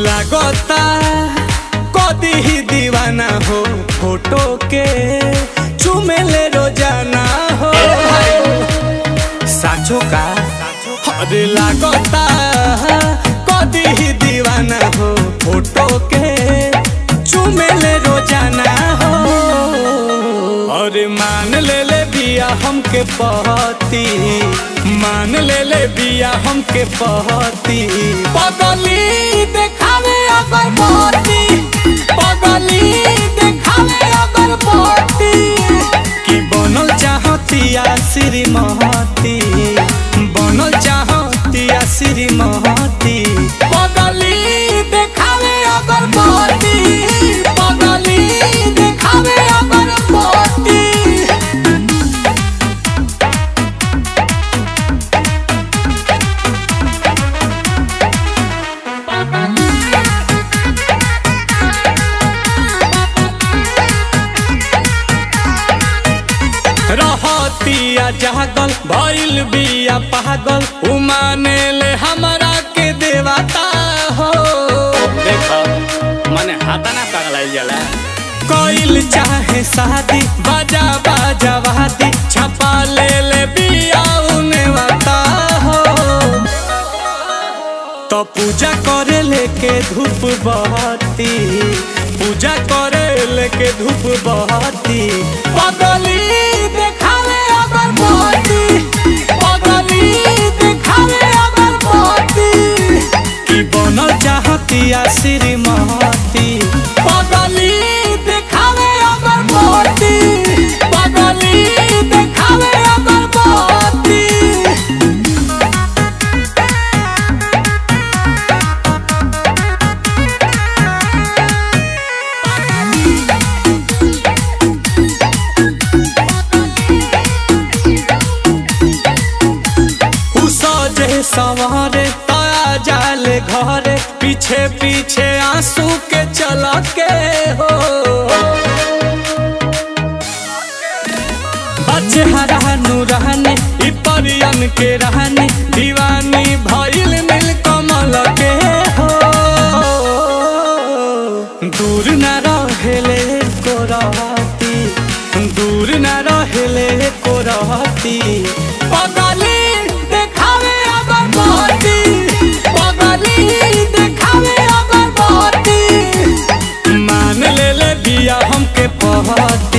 लगता कदी ही दीवाना हो फोटो के चुमेले रोजाना हो साचो का अरे लगता कदी ही दीवाना हो फोटो के चुमेले रोजाना हो। अरे मान ले बिया हमके पहती, मान ले बिया हमके पहती, पगली देखावे अगर पहती, पगली देखावे अगर पहती, कि बनल चाहतिया श्रीमती, बनल चाहतिया श्रीमती, पगली देखावे अगर पहती, पगली देखावे अगर पहती। रहतिया जागल भइल बिया पागल, उमाने ले हमरा के देवता हो। देखो मने हाथा ना पगलाइल जाला, कोइल चाहे शादी बाजा बाजा वादी, छपा ले बिया उने वाता हो। तो पूजा करे लेके धूप बहती, पूजा करे लेके धूप बहती, पगली देखावे अगर पहती, पगली देखावे अगर पहती, कि बनल चाहतिया श्रीमती, पगली देखावे अगर पहती, पगली देखावे अगर पहती। सवारे ताया जाले घरे, पीछे पीछे आंसू के चला के हो। बच्चे हरानू रहने इ परियन के रहने, दीवानी भइल नील कमल के हो। दूर न रहेले को रहती, दूर न रहेले को रहती, पगली देखावे अगर पहती, पगली देखावे अगर पहती, मान ले बिया हमके पहती।